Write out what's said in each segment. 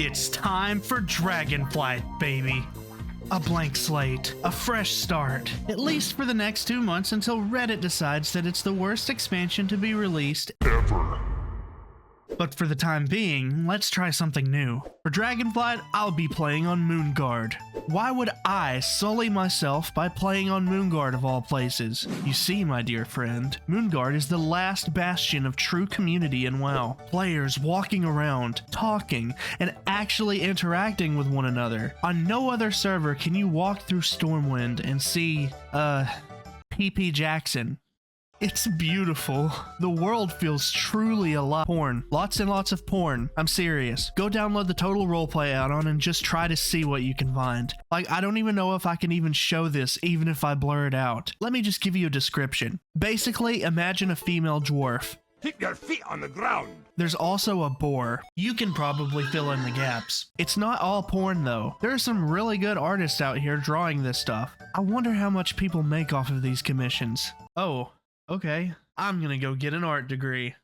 It's time for Dragonflight, baby. A blank slate, a fresh start, at least for the next 2 months until Reddit decides that it's the worst expansion to be released ever. But for the time being, let's try something new. For Dragonflight, I'll be playing on Moonguard. Why would I sully myself by playing on Moonguard of all places? You see, my dear friend, Moonguard is the last bastion of true community in WoW. Players walking around, talking, and actually interacting with one another. On no other server can you walk through Stormwind and see, PP Jackson. It's beautiful. The world feels truly alive. Porn. Lots and lots of porn. I'm serious. Go download the Total Roleplay add-on and just try to see what you can find. Like, I don't even know if I can even show this, even if I blur it out. Let me just give you a description. Basically, imagine a female dwarf. Keep your feet on the ground. There's also a boar. You can probably fill in the gaps. It's not all porn though. There are some really good artists out here drawing this stuff. I wonder how much people make off of these commissions. Oh. Okay, I'm gonna go get an art degree.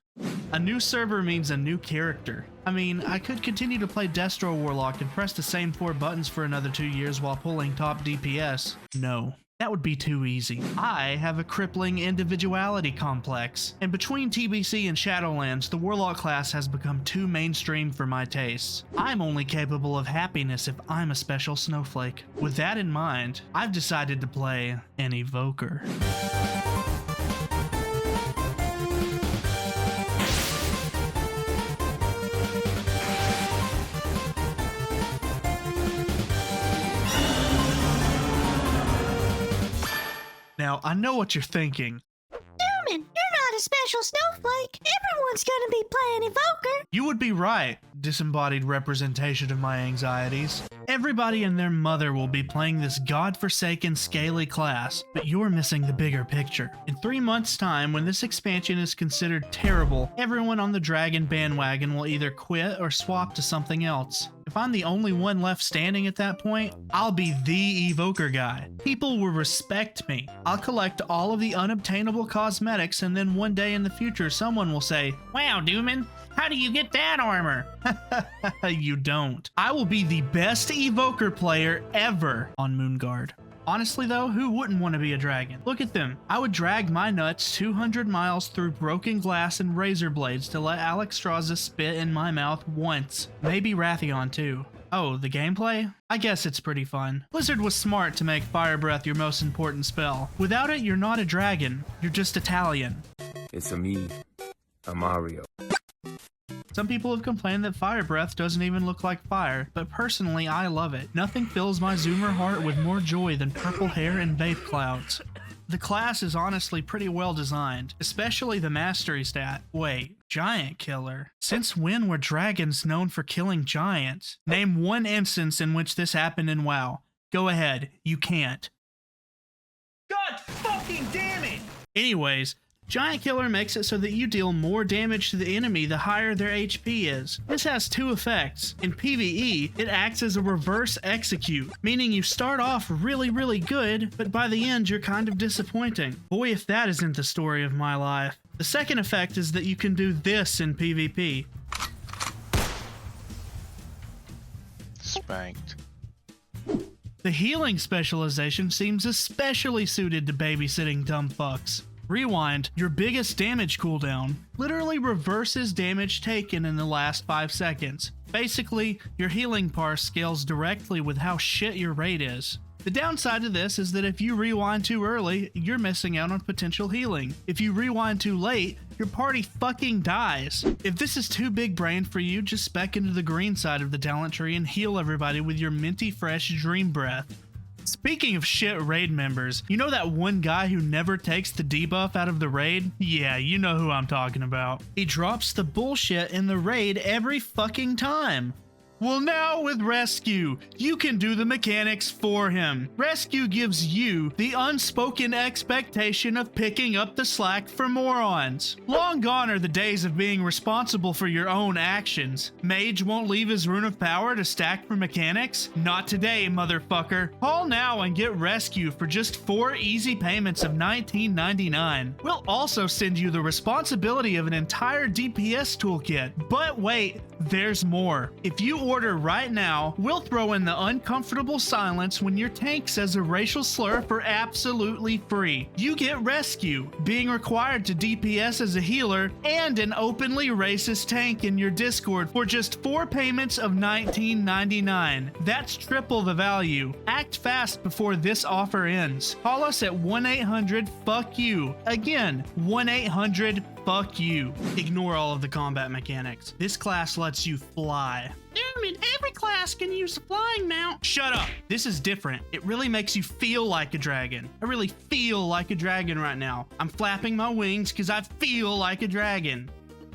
A new server means a new character. I mean, I could continue to play Destro Warlock and press the same 4 buttons for another 2 years while pulling top DPS. No, that would be too easy. I have a crippling individuality complex. And between TBC and Shadowlands, the Warlock class has become too mainstream for my tastes. I'm only capable of happiness if I'm a special snowflake. With that in mind, I've decided to play an Evoker. Now, I know what you're thinking. Newman, you're not a special snowflake. Everyone's gonna be playing Evoker. You would be right, disembodied representation of my anxieties. Everybody and their mother will be playing this godforsaken scaly class, but you're missing the bigger picture. In 3 months' time, when this expansion is considered terrible, everyone on the Dragon bandwagon will either quit or swap to something else. If I'm the only one left standing at that point, I'll be the Evoker guy. People will respect me. I'll collect all of the unobtainable cosmetics, and then one day in the future someone will say, "Wow, Dooman, how do you get that armor?" You don't. I will be the best Evoker player ever on Moonguard. Honestly though, who wouldn't want to be a dragon? Look at them. I would drag my nuts 200 miles through broken glass and razor blades to let Alexstrasza spit in my mouth once. Maybe Wrathion too. Oh, the gameplay? I guess it's pretty fun. Blizzard was smart to make Fire Breath your most important spell. Without it, you're not a dragon. You're just Italian. It's me, Mario. Some people have complained that Fire Breath doesn't even look like fire, but personally I love it. Nothing fills my Zoomer heart with more joy than purple hair and vape clouds. The class is honestly pretty well designed, especially the mastery stat. Wait, Giant Killer? Since when were dragons known for killing giants? Name one instance in which this happened in WoW. Go ahead, you can't. God fucking damn it! Anyways, Giant Killer makes it so that you deal more damage to the enemy the higher their HP is. This has 2 effects. In PvE, it acts as a reverse execute, meaning you start off really good, but by the end you're kind of disappointing. Boy, if that isn't the story of my life. The second effect is that you can do this in PvP. Spanked. The healing specialization seems especially suited to babysitting dumb fucks. Rewind, your biggest damage cooldown, literally reverses damage taken in the last 5 seconds. Basically, your healing parse scales directly with how shit your raid is. The downside to this is that if you rewind too early, you're missing out on potential healing. If you rewind too late, your party fucking dies. If this is too big brained for you, just spec into the green side of the talent tree and heal everybody with your minty fresh dream breath. Speaking of shit raid members, you know that one guy who never takes the debuff out of the raid? Yeah, you know who I'm talking about. He drops the bullshit in the raid every fucking time. Well, now with Rescue, you can do the mechanics for him. Rescue gives you the unspoken expectation of picking up the slack for morons. Long gone are the days of being responsible for your own actions. Mage won't leave his rune of power to stack for mechanics? Not today, motherfucker. Call now and get Rescue for just 4 easy payments of $19.99. We'll also send you the responsibility of an entire DPS toolkit. But wait, there's more. If you order right now, we'll throw in the uncomfortable silence when your tank says a racial slur for absolutely free. You get rescue, being required to DPS as a healer, and an openly racist tank in your Discord for just 4 payments of $19.99. That's triple the value. Act fast before this offer ends. Call us at 1-800-FUCK-YOU. Again, 1-800-FUCK-YOU. Ignore all of the combat mechanics. This class lets you fly. Damn it, every class can use a flying mount. Shut up. This is different. It really makes you feel like a dragon. I really feel like a dragon right now. I'm flapping my wings because I feel like a dragon.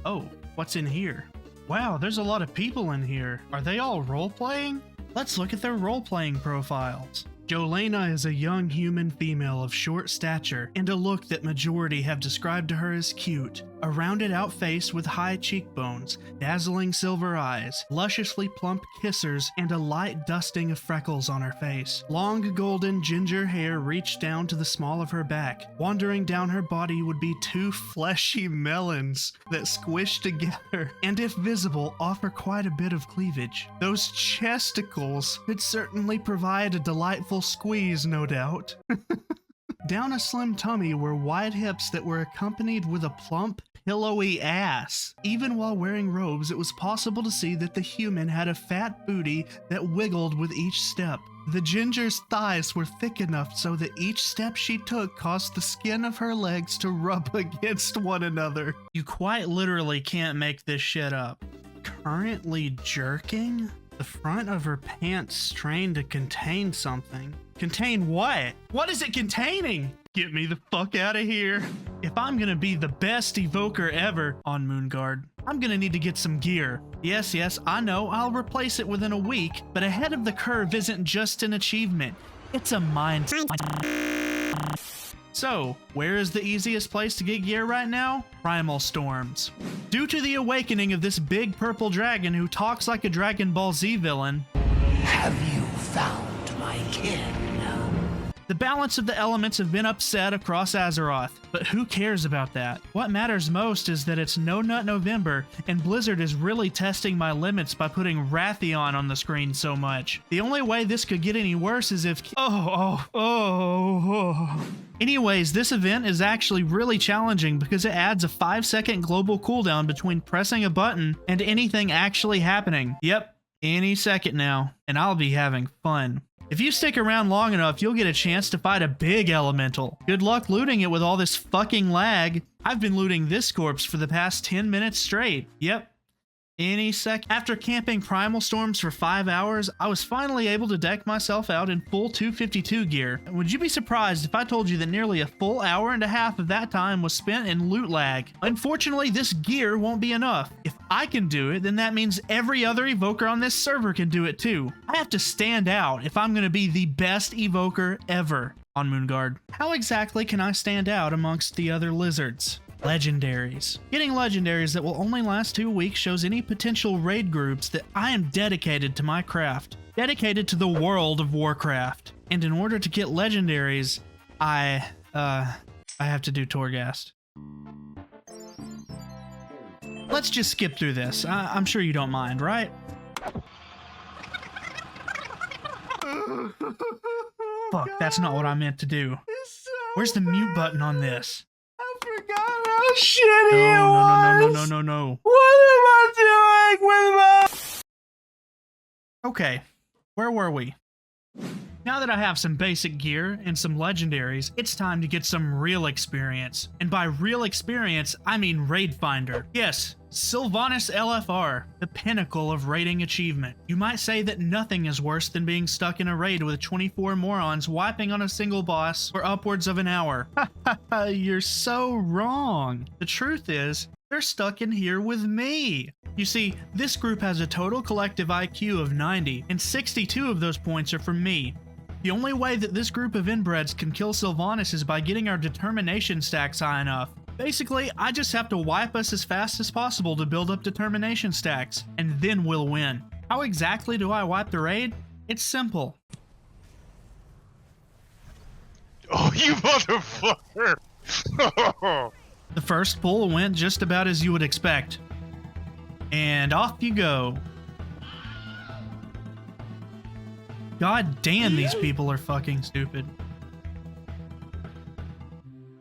Oh, what's in here? Wow, there's a lot of people in here. Are they all role-playing? Let's look at their role-playing profiles. Jolena is a young human female of short stature and a look that majority have described to her as cute. A rounded out face with high cheekbones, dazzling silver eyes, lusciously plump kissers, and a light dusting of freckles on her face. Long golden ginger hair reached down to the small of her back. Wandering down her body would be 2 fleshy melons that squish together and, if visible, offer quite a bit of cleavage. Those chesticles could certainly provide a delightful squeeze, no doubt. Down a slim tummy were wide hips that were accompanied with a plump, pillowy ass. Even while wearing robes, it was possible to see that the human had a fat booty that wiggled with each step. The ginger's thighs were thick enough so that each step she took caused the skin of her legs to rub against one another. You quite literally can't make this shit up. Currently jerking? The front of her pants strained to contain something. Contain what? What is it containing? Get me the fuck out of here. If I'm gonna be the best evoker ever on Moonguard, I'm gonna need to get some gear. Yes, I know, I'll replace it within a week, but ahead of the curve isn't just an achievement. It's a mindset. So, where is the easiest place to get gear right now? Primal Storms. Due to the awakening of this big purple dragon who talks like a Dragon Ball Z villain, have you found my kin? the balance of the elements have been upset across Azeroth, but who cares about that? What matters most is that it's No Nut November, and Blizzard is really testing my limits by putting Wrathion on the screen so much. The only way this could get any worse is if... Anyways, this event is actually really challenging because it adds a 5-second global cooldown between pressing a button and anything actually happening. Yep, any second now, and I'll be having fun. If you stick around long enough, you'll get a chance to fight a big elemental. Good luck looting it with all this fucking lag. I've been looting this corpse for the past 10 minutes straight. Yep. Any sec. After camping Primal Storms for 5 hours, I was finally able to deck myself out in full 252 gear. Would you be surprised if I told you that nearly a full hour and a half of that time was spent in loot lag? Unfortunately, this gear won't be enough. If I can do it, then that means every other evoker on this server can do it too. I have to stand out if I'm going to be the best evoker ever on Moonguard. How exactly can I stand out amongst the other lizards? Legendaries. Getting legendaries that will only last 2 weeks shows any potential raid groups that I am dedicated to my craft, dedicated to the world of Warcraft. And in order to get legendaries, I have to do Torghast. Let's just skip through this. I'm sure you don't mind, right? Fuck, that's not what I meant to do. Where's the mute button on this? How shitty it was. No. What am I doing with my... Okay, where were we? Now that I have some basic gear and some legendaries, it's time to get some real experience. And by real experience, I mean Raid Finder. Yes, Sylvanas LFR, the pinnacle of raiding achievement. You might say that nothing is worse than being stuck in a raid with 24 morons wiping on a single boss for upwards of an hour. You're so wrong. The truth is, they're stuck in here with me. You see, this group has a total collective IQ of 90, and 62 of those points are from me. The only way that this group of inbreds can kill Sylvanas is by getting our determination stacks high enough. Basically, I just have to wipe us as fast as possible to build up determination stacks, and then we'll win. How exactly do I wipe the raid? It's simple. Oh, you motherfucker! The first pull went just about as you would expect. And off you go. God damn, these people are fucking stupid.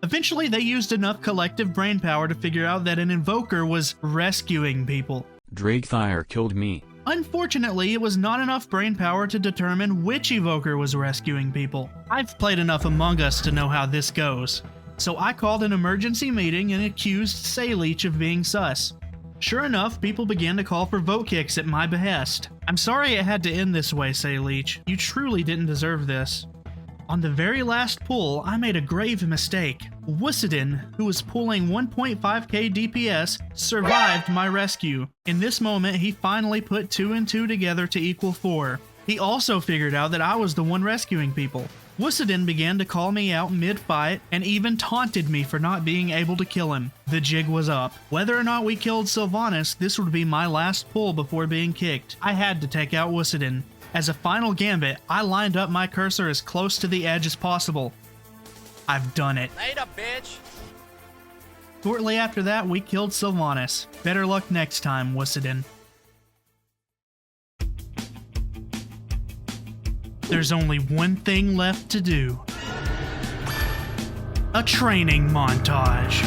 Eventually, they used enough collective brainpower to figure out that an Evoker was rescuing people. Dracthyr killed me. Unfortunately, it was not enough brainpower to determine which Evoker was rescuing people. I've played enough Among Us to know how this goes. So I called an emergency meeting and accused Sayleech of being sus. Sure enough, people began to call for vote kicks at my behest. I'm sorry it had to end this way, Sayleech. You truly didn't deserve this. On the very last pull, I made a grave mistake. Wussidin, who was pulling 1.5k DPS, survived my rescue. In this moment, he finally put 2 and 2 together to equal 4. He also figured out that I was the one rescuing people. Wussidin began to call me out mid-fight and even taunted me for not being able to kill him. The jig was up. Whether or not we killed Sylvanas, this would be my last pull before being kicked. I had to take out Wussidin. As a final gambit, I lined up my cursor as close to the edge as possible. I've done it. Later, bitch! Shortly after that, we killed Sylvanas. Better luck next time, Wussidin. There's only one thing left to do. A training montage.